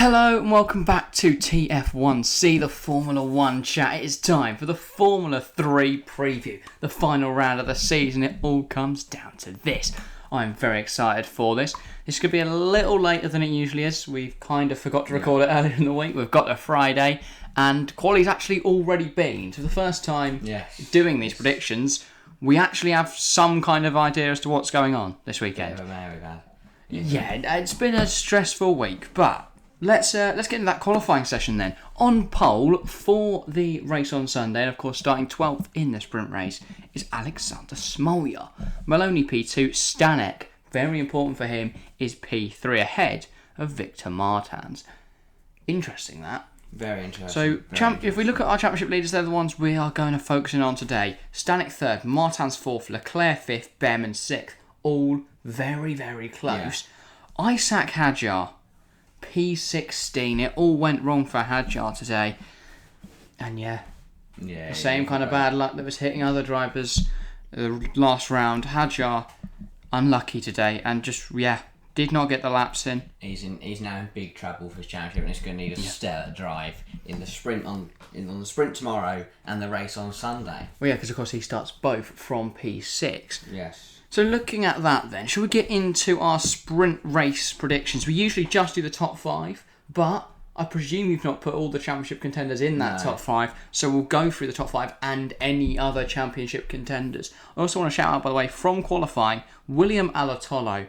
Hello and welcome back to TF1C, the Formula 1 chat. It is time for the Formula 3 preview, the final round of the season. It all comes down to this. I'm very excited for this. This could be a little later than it usually is. We've kind of forgot to record it earlier in the week. We've got to Friday and quali's actually already been. So for the first time doing these predictions, we actually have some kind of idea as to what's going on this weekend. Yeah, it's been a stressful week, but Let's get into that qualifying session then. On pole for the race on Sunday, and of course starting 12th in the sprint race, is Alexander Smolja. Maloney P2, Stanek, very important for him, is P3 ahead of Victor Martins. Interesting that. Very interesting. So if we look at our championship leaders, they're the ones we are going to focus in on today. Stanek 3rd, Martins 4th, Leclerc 5th, Bearman 6th. All very, very close. Yeah. Isack Hadjar, P16. It all went wrong for Hadjar today. And the same kind of bad luck that was hitting other drivers last round. Hadjar, unlucky today and just, did not get the laps in. He's now in big trouble for his championship, and he's going to need a stellar drive in the sprint on the sprint tomorrow and the race on Sunday. Well, yeah, because of course he starts both from P6. Yes. So looking at that then, should we get into our sprint race predictions? We usually just do the top 5, but I presume you've not put all the championship contenders in that top 5, so we'll go through the top 5 and any other championship contenders. I also want to shout out, by the way, from qualifying, William Alatolo.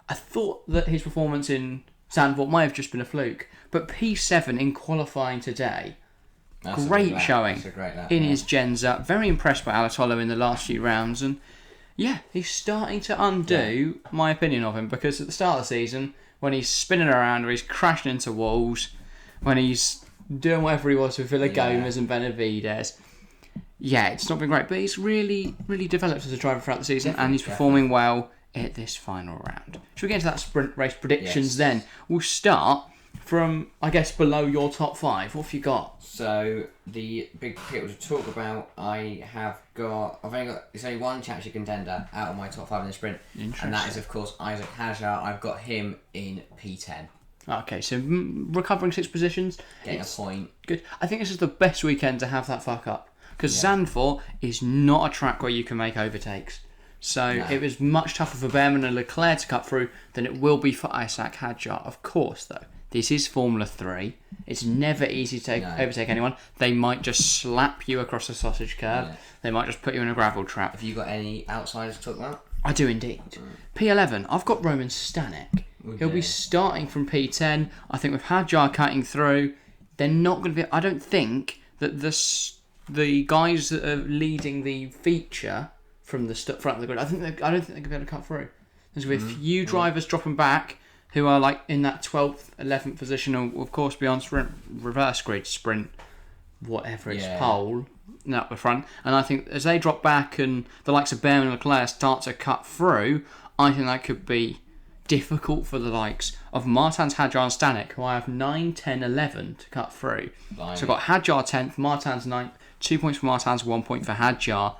I thought that his performance in Zandvoort might have just been a fluke, but P7 in qualifying today, great showing in his Genza. Very impressed by Alatolo in the last few rounds, and he's starting to undo my opinion of him, because at the start of the season, when he's spinning around or he's crashing into walls, when he's doing whatever he was with Villa-Gomez and Benavides, it's not been great, but he's really, really developed as a driver throughout the season, and he's performing well at this final round. Should we get into that sprint race predictions then? We'll start from, I guess, below your top 5. What have you got? So, the big ticket to talk about, it's only one championship contender out of my top 5 in the sprint, and that is, of course, Isack Hadjar. I've got him in P10. Okay, so recovering 6 positions. Getting a point. Good. I think this is the best weekend to have that fuck up, because Zandvoort is not a track where you can make overtakes. So it was much tougher for Bearman and Leclerc to cut through than it will be for Isack Hadjar. Of course, though, this is Formula 3. It's never easy to overtake anyone. They might just slap you across a sausage curb. Yeah. They might just put you in a gravel trap. Have you got any outsiders to talk about? I do indeed. P11, I've got Roman Stanek. He'll be starting from P10. I think with Hadjar cutting through, they're not going to be... I don't think that the guys that are leading the feature from the front of the grid, I don't think they're going to be able to cut through. There's going to be a few drivers dropping back who are like in that 12th, 11th position, or of course beyond sprint, reverse grid, sprint, whatever it's pole, up the front. And I think as they drop back and the likes of Bearman and Leclerc start to cut through, I think that could be difficult for the likes of Martins, Hadjar and Stanek, who I have 9, 10, 11 to cut through. So I've got Hadjar 10th, Martins 9th, 2 points for Martins, 1 point for Hadjar.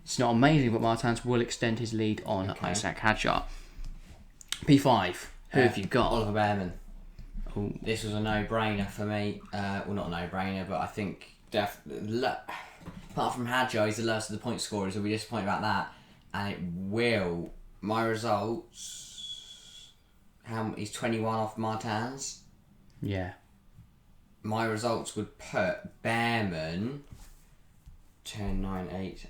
It's not amazing, but Martins will extend his lead on Isack Hadjar. P5, who have you got? Oliver Bearman. Ooh. This was a no-brainer for me. Well, not a no-brainer, but I think apart from Hadjar, he's the lowest of the point scorers. He'll be disappointed about that. And it will. My results... he's 21 off Martins. Yeah. My results would put Bearman 10, 9, 8...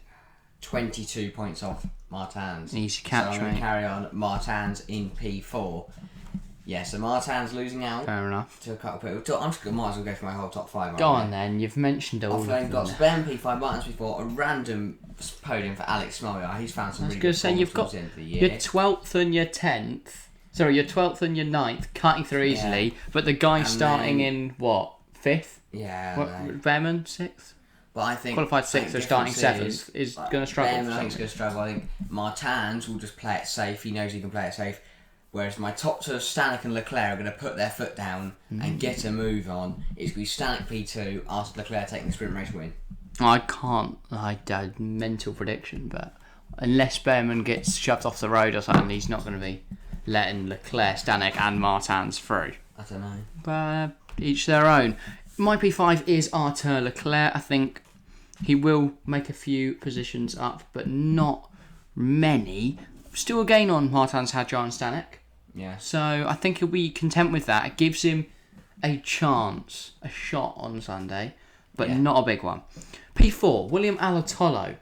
22 points off Martins. Easy catch, so I'm going to carry on Martins in P4. So Martins losing out. Fair enough. To a couple of people. Might as well go for my whole top 5. Go on then, you've mentioned all of them. I've got Ben P5, Martins P4, a random podium for Alex Smolja. He's found some really good performances you've got in the year. Your 12th and your 10th. Sorry, your 12th and your 9th cutting through easily, but the guy starting in, 5th? Yeah. Bearman, 6th? But I think qualified 6th or starting 7th is going to struggle. I think he's going to struggle. I think Martins will just play it safe. He knows he can play it safe. Whereas my top two, Stanek and Leclerc, are going to put their foot down and get a move on. It's going to be Stanek P2, after Leclerc taking the sprint race win. I can't. I did mental prediction, but unless Bearman gets shoved off the road or something, he's not going to be letting Leclerc, Stanek and Martins through. I don't know. But each their own. My P5 is Arthur Leclerc. I think he will make a few positions up, but not many. Still a gain on Martins, Hadjar and Stanek. Yeah. So I think he'll be content with that. It gives him a chance, a shot on Sunday, but not a big one. P4, William Alatolo.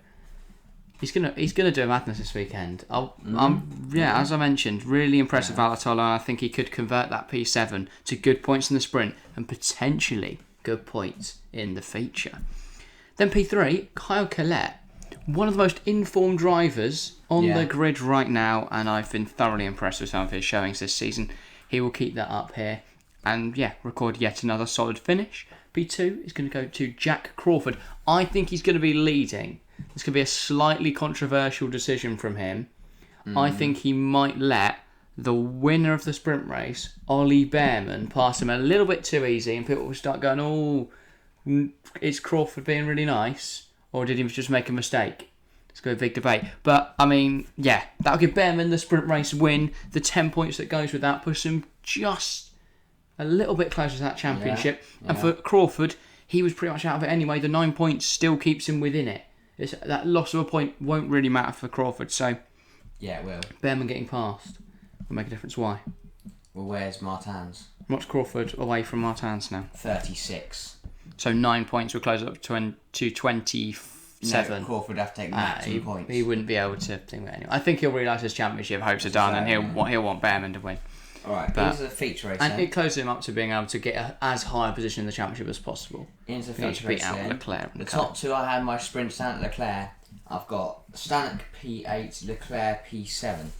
He's gonna do a madness this weekend. As I mentioned, really impressive Alatolo. I think he could convert that P7 to good points in the sprint and potentially good points in the feature. Then P3, Kyle Colette. One of the most informed drivers on the grid right now, and I've been thoroughly impressed with some of his showings this season. He will keep that up here and, record yet another solid finish. P2 is going to go to Jack Crawford. I think he's going to be leading. It's going to be a slightly controversial decision from him. I think he might let the winner of the sprint race, Ollie Bearman, pass him a little bit too easy, and people will start going, oh, is Crawford being really nice? Or did he just make a mistake? It's got a big debate. But, I mean, that'll give Bearman the sprint race win. The 10 points that goes with that puts him just a little bit closer to that championship. Yeah. And for Crawford, he was pretty much out of it anyway. The 9 points still keeps him within it. That loss of a point won't really matter for Crawford. So, it will. Bearman getting past will make a difference. Why? Well, where's Martins? What's Crawford away from Martins now? 36. So 9 points will close up to 27. No, Crawford would have to take maximum points. He wouldn't be able to think that anyway. I think he'll realise his championship hopes are done, and he'll want Bearman to win. All right, into the feature race. And it closes him up to being able to get as high a position in the championship as possible. Into the feature race. Beat out Leclerc. The top two I had my sprint Stanek Leclerc. I've got Stanek P8, Leclerc P7.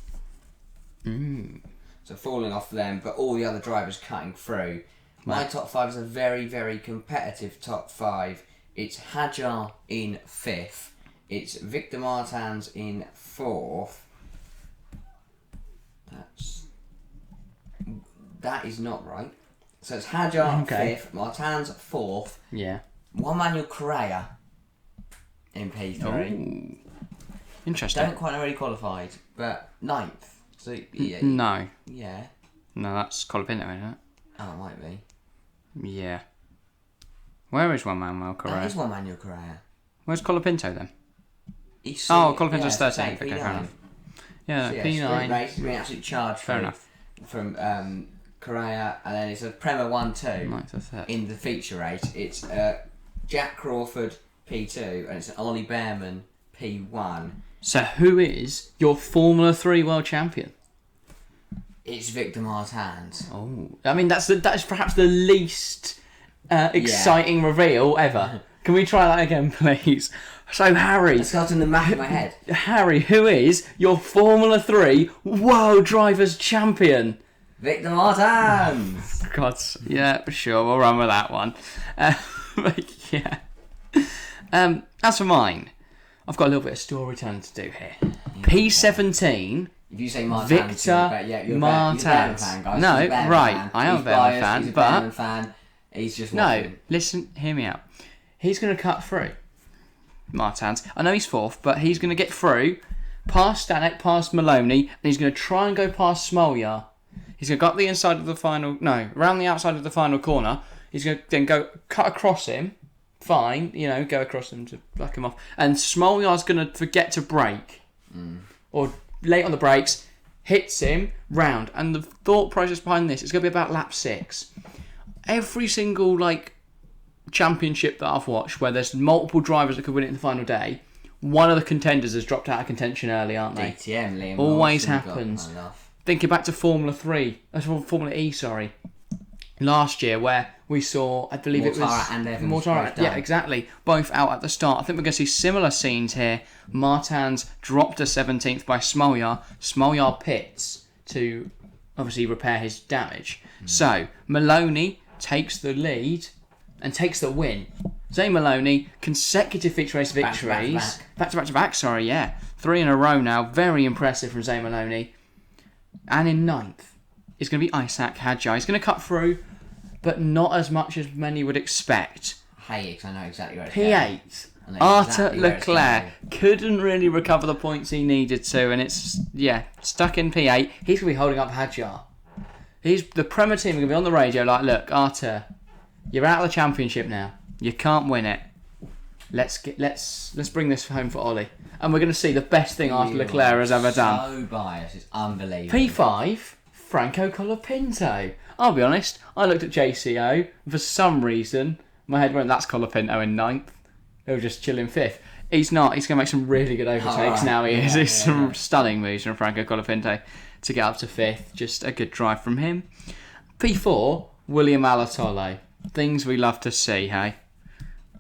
So falling off them, but all the other drivers cutting through. My top five is a very, very competitive top five. It's Hadjar in 5th. It's Victor Martins in 4th. That is not right. So it's Hadjar 5th, Martins 4th. Yeah. Juan Manuel Correa in P3. Oh. Interesting. Don't quite know where he qualified, but 9th. So no. Yeah. No, that's Colapinto, isn't it? Oh, it might be. Yeah. Where is Juan Manuel Correa? That is Juan Manuel Correa. Where's Colapinto then? Colapinto's 13th. Okay, fair enough. Yeah, so P9. Race, absolute charge. Fair enough. From Correa, and then it's a Prema 1-2 in the feature race. It's Jack Crawford P2, and it's an Ollie Bearman P1. So who is your Formula 3 world champion? It's Victor Martins. Oh, I mean that is perhaps the least exciting reveal ever. Can we try that again, please? So Harry, it's got in the map in my head. Harry, who is your Formula 3 World Drivers Champion? Victor Martins. God, yeah, sure, we'll run with that one. But yeah. As for mine, I've got a little bit of storytelling to do here. P17. If you say Martins, Victor you're Martins. a Bearman fan, guys. No, right, I am a Bearman fan, he's a but Bearman fan. He's just watching. No, listen, hear me out. He's going to cut through Martins. I know he's 4th, but he's going to get through, past Stanek, past Maloney, and he's going to try and go past Smoljar. He's going to go up the inside of the final... No, around the outside of the final corner. He's going to then go cut across him. Fine, go across him to black him off. And Smoljar's going to forget to brake. Or late on the brakes, hits him, round. And the thought process behind this is going to be about lap 6. Every single, championship that I've watched where there's multiple drivers that could win it in the final day, one of the contenders has dropped out of contention early, aren't they? DTM, Liam always happens. Thinking back to Formula E, sorry. Last year where we saw, I believe it was Mortara and Evans. Mortara, yeah, exactly. Both out at the start. I think we're going to see similar scenes here. Martins dropped to 17th by Smoljar. Smoljar pits to obviously repair his damage. So Maloney takes the lead and takes the win. Zay Maloney, consecutive feature race victories. Back to back, 3 in a row now. Very impressive from Zay Maloney. And in 9th is going to be Isack Hadjar. He's going to cut through, but not as much as many would expect. Hey, because I know exactly where it's P8. Arthur Leclerc couldn't really recover the points he needed to, and it's, stuck in P8. He's going to be holding up Hadjar. The Premier team are going to be on the radio like, look, Arthur, You're out of the championship now. You can't win it. Let's bring this home for Ollie. And we're going to see the best thing Arthur Leclerc has ever done. So biased. It's unbelievable. P5, Franco Colapinto. I'll be honest, I looked at JCO. For some reason, my head went, that's Colapinto in 9th. He'll just chill in 5th. He's not. He's going to make some really good overtakes now. He is. It's some stunning moves from Franco Colapinto to get up to 5th. Just a good drive from him. P4, William Alatolo. Things we love to see, hey?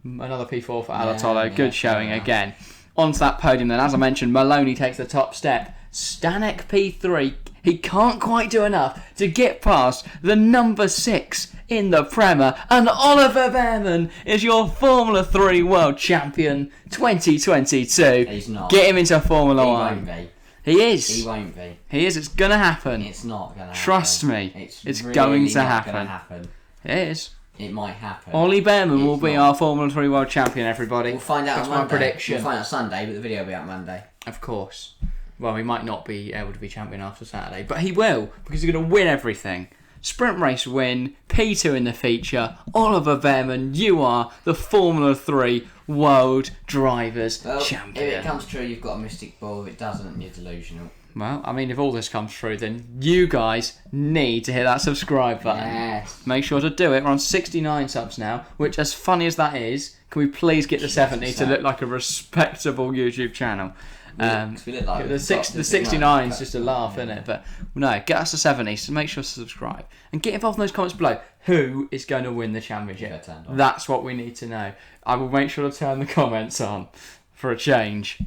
Another P4 for Alatolo. Good showing again. Onto that podium then. As I mentioned, Maloney takes the top step. Stanek P3. He can't quite do enough to get past the number 6 in the Prema. And Oliver Bearman is your Formula 3 World Champion 2022. He's not. Get him into Formula 1. He won't be. He is. He won't be. He is. It's going to happen. It's not going to happen. Trust me. It's really going to not happen. Gonna happen. It is. It might happen. Ollie Bearman will be our Formula 3 World Champion, everybody. We'll find out That's on Monday. my prediction. We'll find out Sunday, but the video will be out Monday. Of course. Well, he might not be able to be champion after Saturday, but he will, because he's going to win everything. Sprint race win, P2 in the feature. Oliver Bearman, you are the Formula 3 World Drivers Champion. If it comes true, you've got a mystic ball. If it doesn't, you're delusional. Well, I mean, if all this comes through, then you guys need to hit that subscribe button. Yes. Make sure to do it. We're on 69 subs now, which, as funny as that is, can we please get to 70 to look like a respectable YouTube channel? We look like the 69 is just a laugh, isn't it? But no, get us to 70, so make sure to subscribe. And get involved in those comments below. Who is going to win the championship? That's what we need to know. I will make sure to turn the comments on. For a change.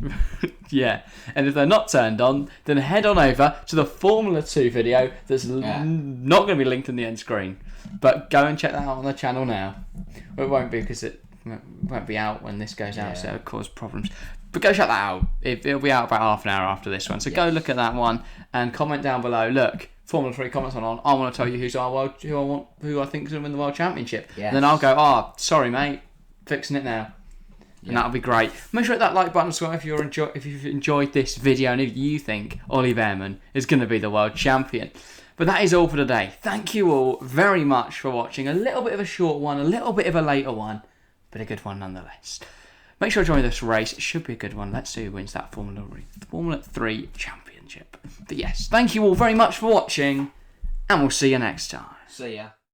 Yeah. And if they're not turned on, then head on over to the Formula 2 video that's not going to be linked in the end screen. But go and check that out on the channel now. Well, it won't be because it won't be out when this goes out, so it'll cause problems. But go check that out. It'll be out about half an hour after this one. So go look at that one and comment down below. Look, Formula 3 comments on. I want to tell you who I think is going to win the World Championship. Yes. And then I'll go, sorry mate, fixing it now. And that'll be great. Make sure to hit that like button as well if you've enjoyed this video and if you think Ollie Bearman is going to be the world champion. But that is all for today. Thank you all very much for watching. A little bit of a short one, a little bit of a later one, but a good one nonetheless. Make sure to join this race. It should be a good one. Let's see who wins that Formula 3 Championship. But yes, thank you all very much for watching, and we'll see you next time. See ya.